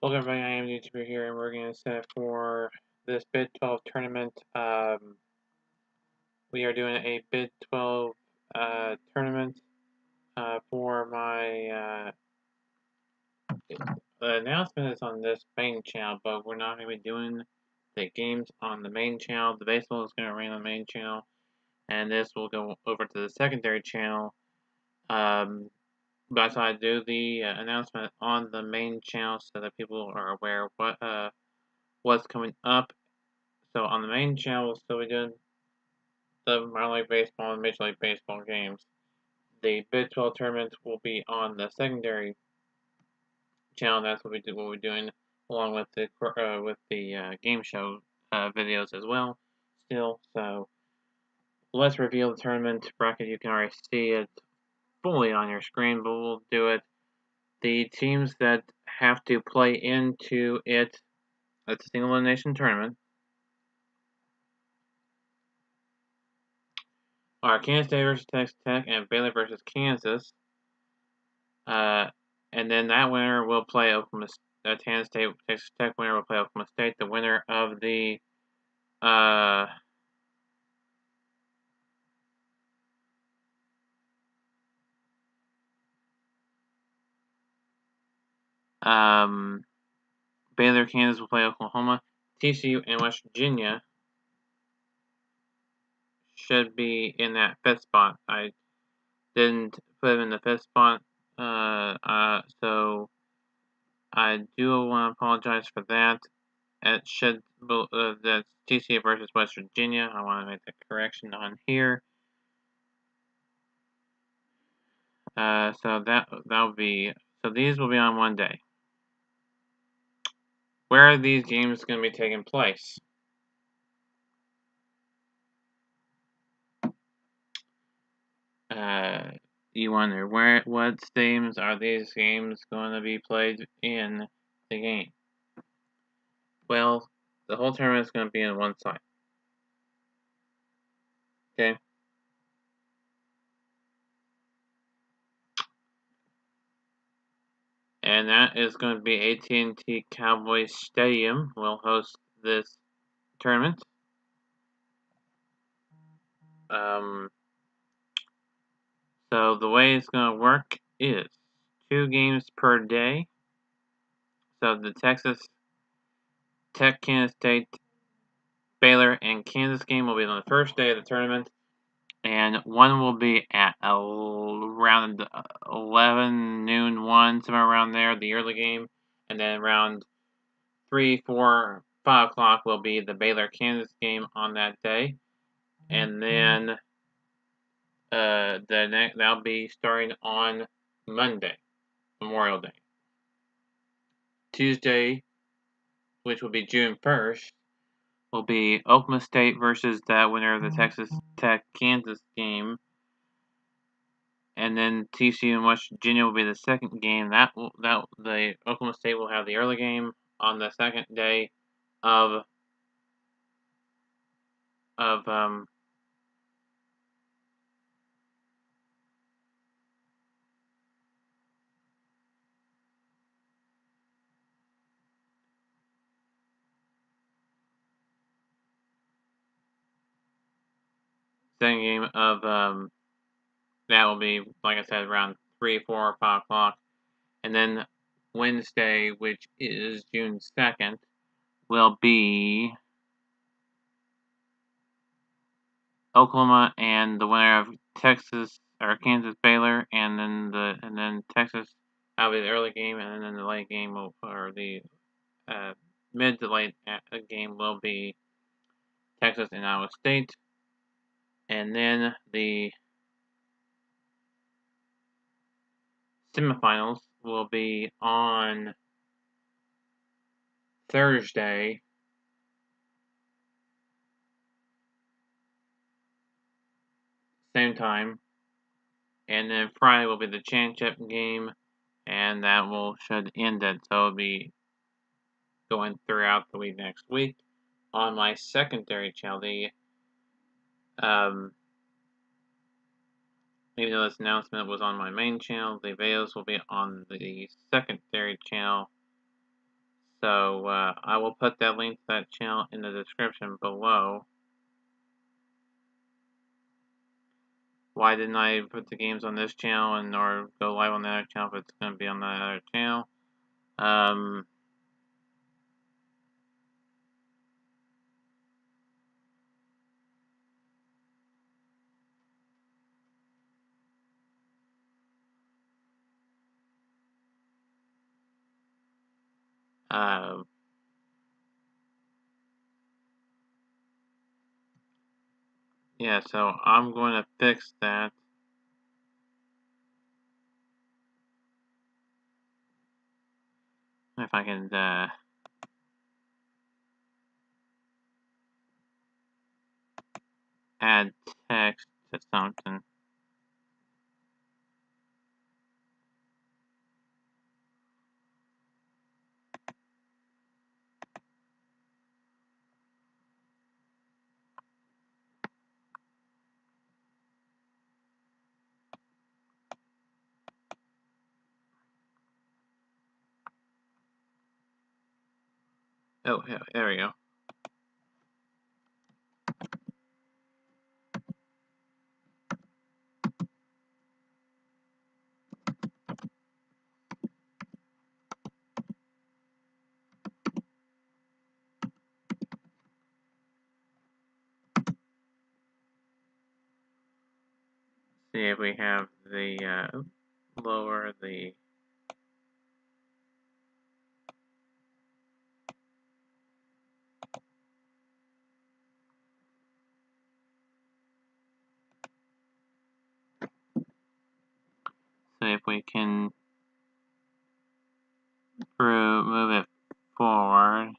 Welcome everybody, I am YouTuber here, and we're going to set for this Bid 12 tournament. We are doing a Bid 12 tournament for my the announcement is on this main channel, but we're not going to be doing the games on the main channel. The baseball is going to remain on the main channel, and this will go over to the secondary channel. But I thought I'd do the announcement on the main channel so that people are aware of what's coming up. So on the main channel, we'll still be doing the minor league baseball and major league baseball games. The Big 12 tournament will be on the secondary channel. That's what we're doing along with the game show videos as well. Still, so let's reveal the tournament bracket. You can already see it fully on your screen, but we'll do it. The teams that have to play into it, it's a single elimination tournament, are Kansas State versus Texas Tech and Baylor versus Kansas. And then that winner will play Kansas State. Texas Tech winner will play Oklahoma State. The winner of the uh, um, Baylor, Kansas will play Oklahoma. TCU and West Virginia should be in that fifth spot. I didn't put them in the fifth spot, so I do want to apologize for that. It should that's TCU versus West Virginia. I want to make the correction on here. So that'll be these will be on one day. Where are these games going to be taking place? You wonder what stadiums are these games going to be played in the game? Well, the whole tournament is going to be on one side. Okay. And that is going to be AT&T Cowboys Stadium will host this tournament. So the way it's going to work is 2 games per day. So the Texas Tech, Kansas State, Baylor, and Kansas game will be on the first day of the tournament, and one will be at around 11 noon, 1 somewhere around there, the early game, and then around 3, 4, 5 o'clock will be the Baylor Kansas game on that day, and then that'll be starting on Monday, Memorial Day. Tuesday, which will be June 1st, will be Oklahoma State versus that winner of the Texas Tech Kansas game, and then TCU and West Virginia will be the second game. The Oklahoma State will have the early game on the second day of that will be, like I said, around 3, 4, 5 o'clock, and then Wednesday, which is June 2nd, will be Oklahoma and the winner of Texas or Kansas Baylor, and then Texas. That'll be the early game, and then the late game or the mid to late game will be Texas and Iowa State, and then the semifinals will be on Thursday. Same time, and then Friday will be the championship game, and that should end it. So it'll be going throughout the week next week. On my secondary channel, even though this announcement was on my main channel, the videos will be on the secondary channel So I will put that link to that channel in the description below. Why didn't I put the games on this channel and or go live on the other channel if it's going to be on the other channel? Uh, yeah, so I'm going to fix that. If I can add text to something. Oh, there we go. See if we have the lower the see if we can move it forward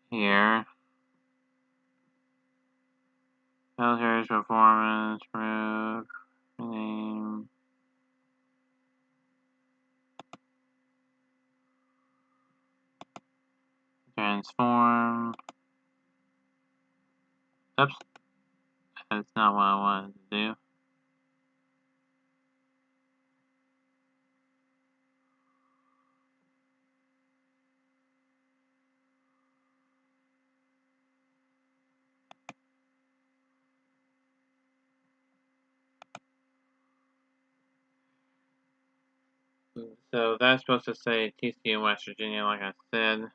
here. Military's performance, move, name, transform. Oops, that's not what I wanted to do. So that's supposed to say TCU West Virginia, like I said.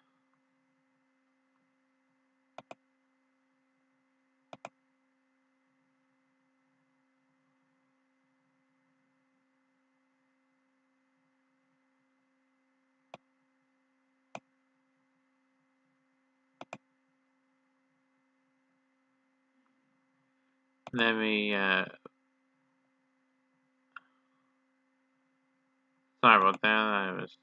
Let me, sorry about that, I was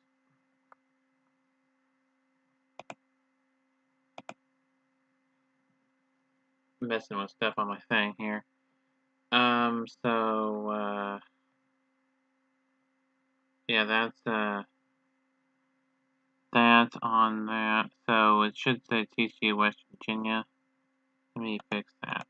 messing with stuff on my thing here. Yeah, that's, that on that. So it should say TCU West Virginia. Let me fix that.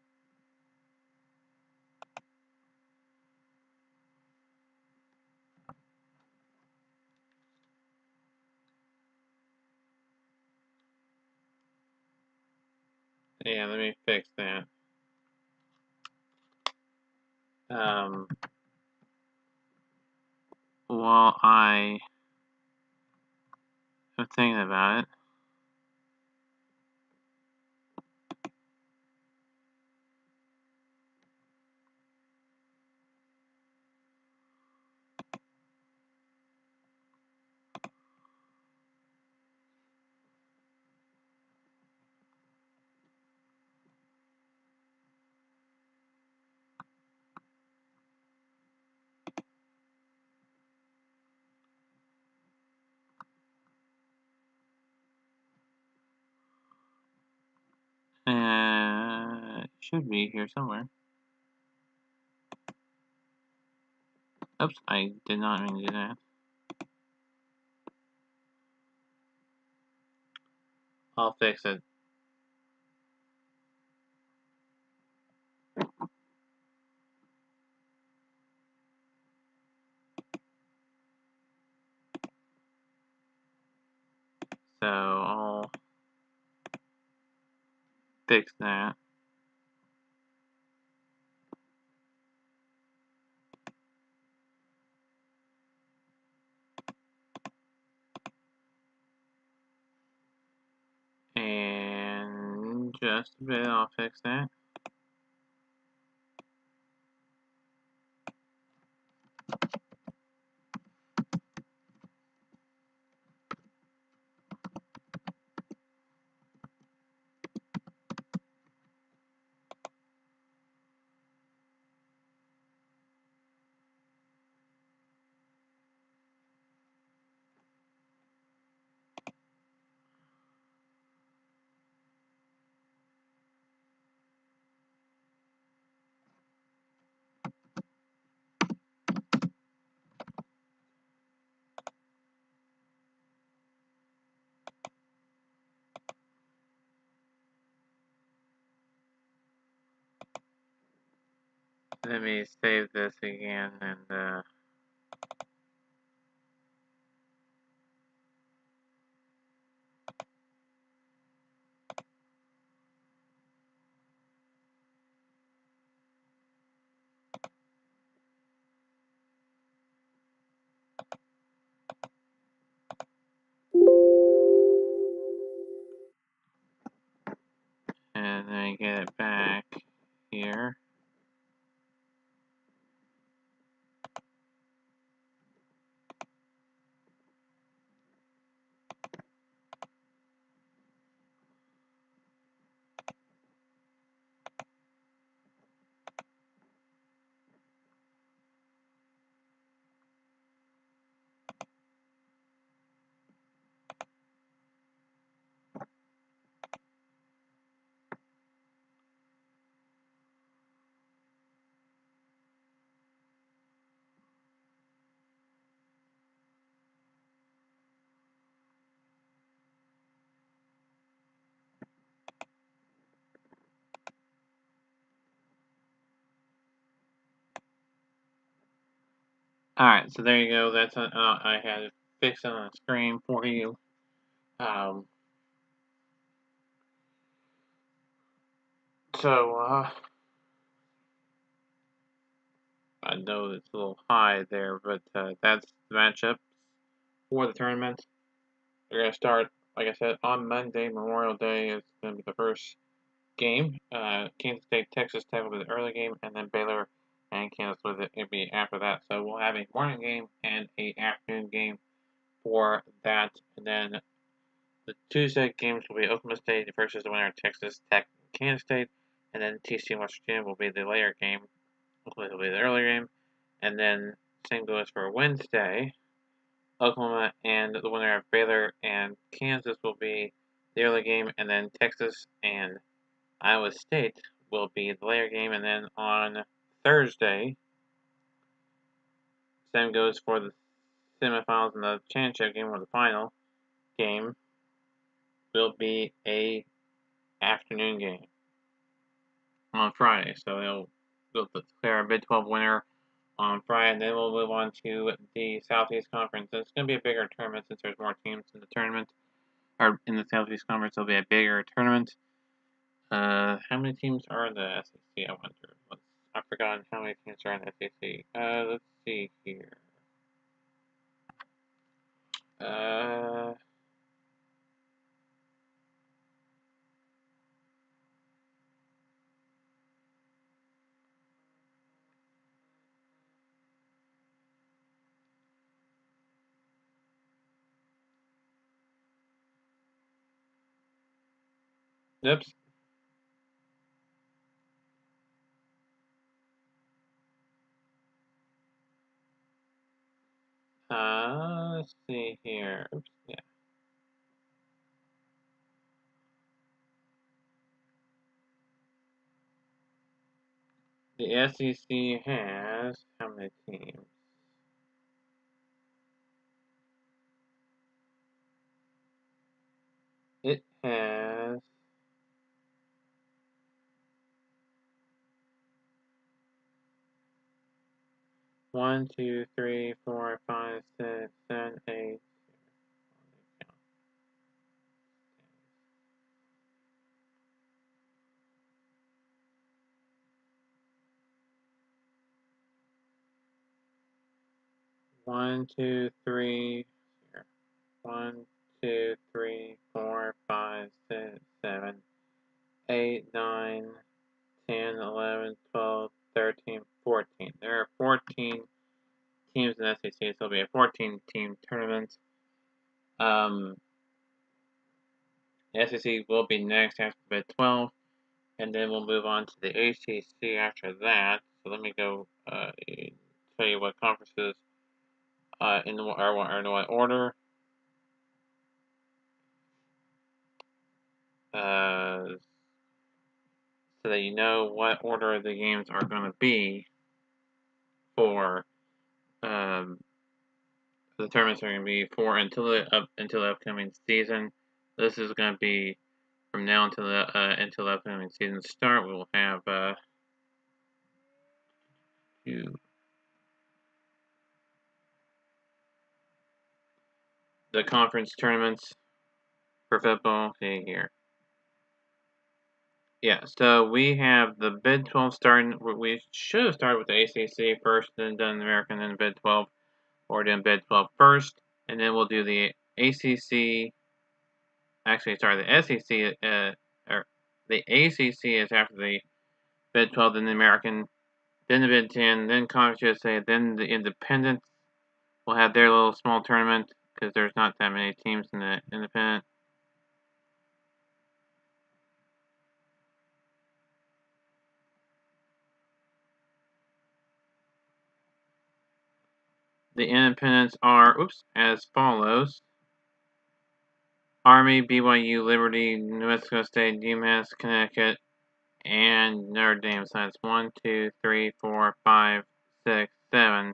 Yeah, let me fix that. While I am thinking about it, it should be here somewhere. Oops, I did not mean to do that. I'll fix it. So I'll fix that. And just a bit, I'll fix that. Let me save this again and then get it back here. Alright, so there you go. That's I had it fixed on the screen for you. So I know it's a little high there, but that's the matchup for the tournament. They're going to start, like I said, on Monday. Memorial Day is going to be the first game. Kansas State, Texas Tech will be the early game, and then Baylor and Kansas will be after that. So we'll have a morning game and a afternoon game for that. And then the Tuesday games will be Oklahoma State versus the winner of Texas Tech and Kansas State. And then TCU West Virginia will be the later game. Hopefully it'll be the earlier game. And then same goes for Wednesday. Oklahoma and the winner of Baylor and Kansas will be the early game, and then Texas and Iowa State will be the later game, and then on Thursday, same goes for the semifinals and the championship game, or the final game, will be a afternoon game on Friday. So they'll declare a Big 12 winner on Friday, and then we'll move on to the Southeast Conference. It's going to be a bigger tournament since there's more teams in the tournament, or in the Southeast Conference. It'll be a bigger tournament. How many teams are in the SEC? I wonder. I've forgotten how many teams are in the SEC. Let's see here. Uh, oops. Let's see here. Oops, yeah. The SEC has how many teams? It has 1, 2, 3, 4, 5, 6, 7, 8. 1, 2, 3, 1, 2, 3, 4, 5, 6, 7, 8, 9, 10, 11, 12, 13, 14. There are 14 teams in the SEC, so it'll be a 14-team tournament. The SEC will be next after the Big 12, and then we'll move on to the ACC after that. So let me go tell you what conferences in what order. So that you know what order the games are going to be for the tournaments are going to be for until the upcoming season. This is going to be from now until the upcoming season start. We will have the conference tournaments for football. See here. Yeah, so we have the Big 12 starting. We should have started with the ACC first, then done the American, then the Big 12, or done Big 12 first, and then we'll do the ACC. Actually, sorry, the SEC. Or the ACC is after the Big 12, then the American, then the Big 10, then Conference USA, then the Independents will have their little small tournament because there's not that many teams in the Independent. The Independents are, as follows. Army, BYU, Liberty, New Mexico State, UMass, Connecticut, and Notre Dame. So that's 1, 2, 3, 4, 5, 6, 7.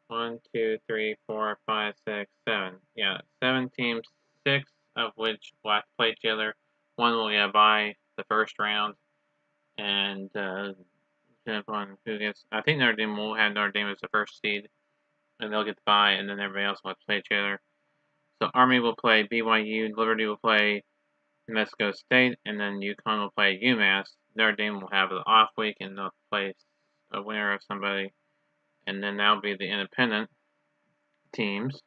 1, 2, 3, 4, 5, 6, 7. Yeah, 7 teams, 6 of which will have to play each other. 1 will get by the first round, and depending upon who gets. I think Notre Dame will have Notre Dame as the first seed, and they'll get the bye, and then everybody else will have to play each other. So Army will play BYU, Liberty will play New Mexico State, and then UConn will play UMass. Notre Dame will have the off week, and they'll play a winner of somebody, and then that'll be the independent teams.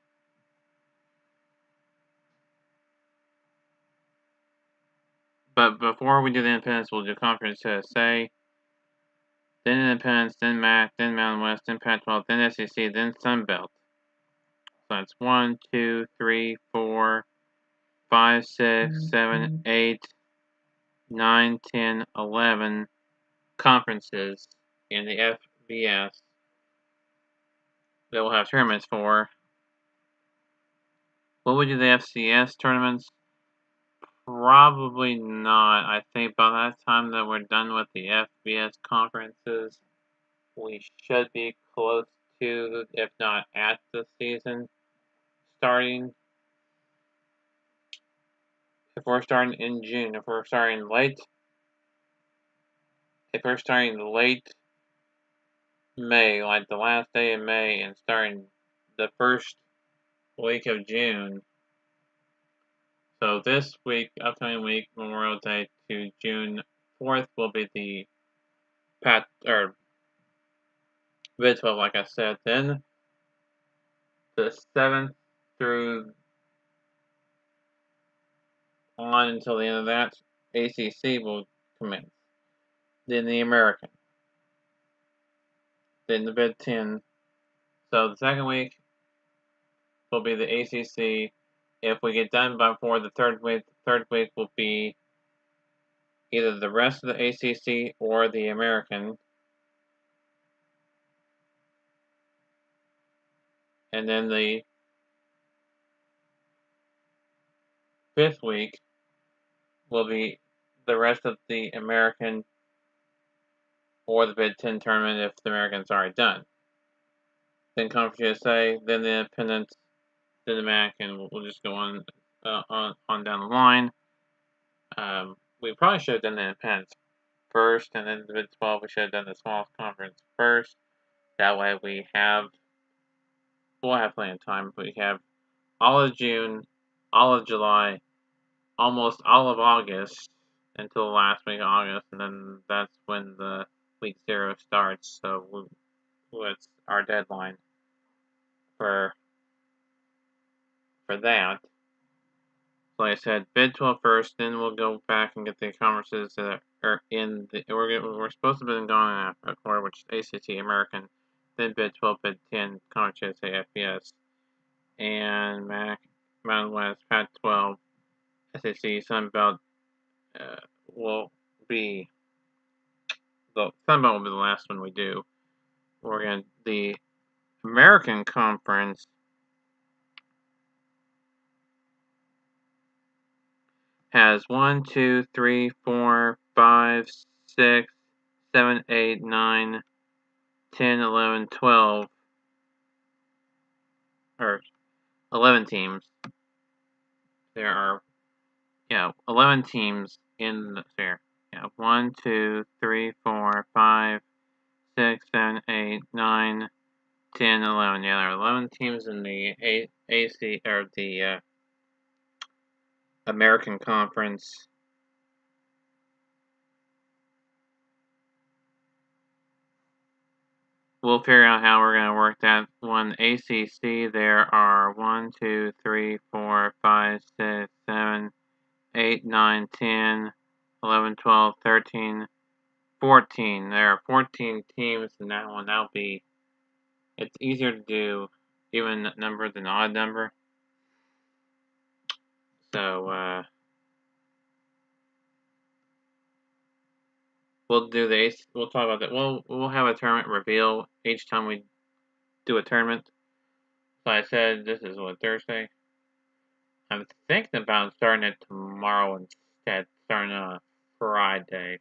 But before we do the independents, we'll do Conference USA, then Independents, then MAC, then Mountain West, then Pac-12, then SEC, then Sun Belt. So that's 1, 2, 3, 4, 5, 6, 7, 8, 9, 10, 11 conferences in the FBS that we'll have tournaments for. Will we do the FCS tournaments? Probably not. I think by that time that we're done with the FBS conferences, we should be close to, if not at the season starting. If we're starting in June, if we're starting late May, like the last day of May, and starting the first week of June. So this week, upcoming week, Memorial Day to June 4th will be the Big 12, like I said. Then the 7th through on until the end of that, ACC will commence. Then the American. Then the Big 10. So the second week will be the ACC. If we get done before the third week will be either the rest of the ACC or the American. And then the 5th week will be the rest of the American or the Big 10 tournament if the American's already done. Then Conference USA, then the Independents, then the MAC, and we'll just go on down the line. We probably should have done the Independents first, and then the Big 12, we should have done the smallest conference first. That way we'll have plenty of time. We have all of June, all of July, almost all of August until the last week of August, and then that's when the week 0 starts. So it's our deadline. for that. So like I said, Big 12 first, then we'll go back and get the conferences that are in the. We're supposed to have been going in order, which is ACC, American, then Big 12, Big 10, Conference USA, FBS, and MAC, Mountain West, Pac-12, SEC, Sun Belt will be the Sun Belt will be the last one we do. We're going the American Conference has 1, 2, 3, 4, 5, 6, 7, 8, 9, 10, 11, 12, or 11 teams. There are, 11 teams in the fair. 1, 2, 3, 4, 5, 6, 7, 8, 9, 10, 11. There are 11 teams in the AC, or the American Conference. We'll figure out how we're going to work that one. ACC, there are 1, 2, 3, 4, 5, 6, 7, 8, 9, 10, 11, 12, 13, 14. There are 14 teams in that one. It's easier to do even number than odd number. So, we'll talk about that. We'll have a tournament reveal each time we do a tournament. So I said, this is Thursday? I'm thinking about starting it tomorrow instead, starting on Friday.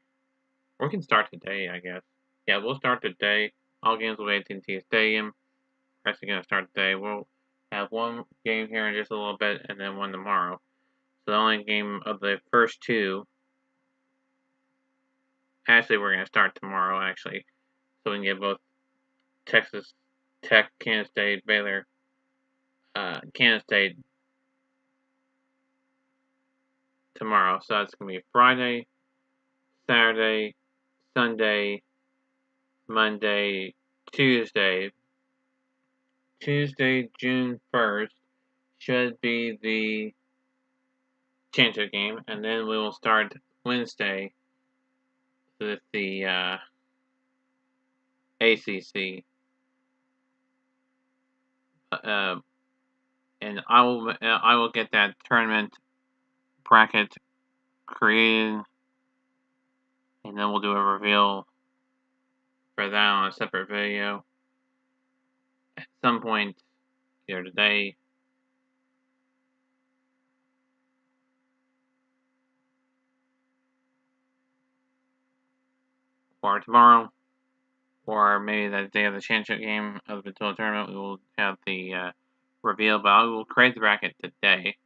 We can start today, I guess. Yeah, we'll start today. All games will be at AT&T Stadium. Rest are going to start today. We'll have one game here in just a little bit, and then one tomorrow. So the only game of the first two, actually we're going to start tomorrow, actually. So we can get both Texas Tech, Kansas State, Baylor, Kansas State tomorrow. So that's going to be Friday, Saturday, Sunday, Monday, Tuesday. Tuesday, June 1st, should be the championship game, and then we will start Wednesday with the ACC. And I will get that tournament bracket created, and then we'll do a reveal for that on a separate video at some point either today or tomorrow, or maybe the day of the championship game of the tournament. We will have the reveal, but I will create the bracket today.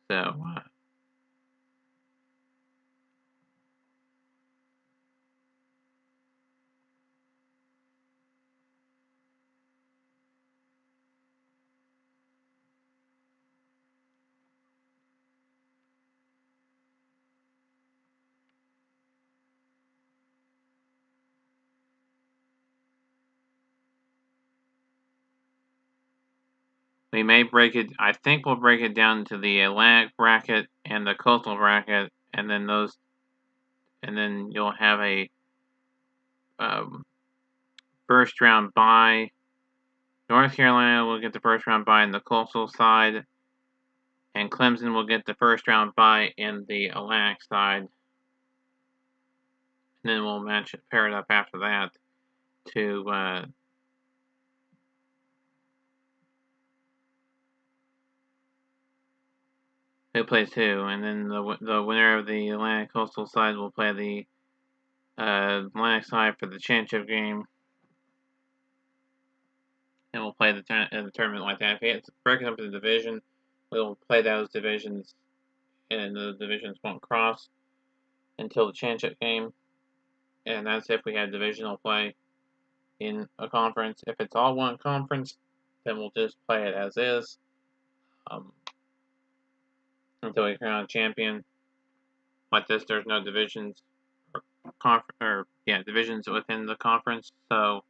So, we may break it. I think we'll break it down to the Atlantic bracket and the Coastal bracket, and then you'll have a first round bye. North Carolina will get the first round bye in the Coastal side, and Clemson will get the first round bye in the Atlantic side. And then we'll pair it up after that to who plays who, and then the winner of the Atlantic Coastal side will play the Atlantic side for the championship game, and we'll play the tournament like that. If it's breaking up the division, we'll play those divisions, and the divisions won't cross until the championship game, and that's if we have divisional play in a conference. If it's all one conference, then we'll just play it as is until we crown a champion. Like this, there's no divisions or divisions within the conference. So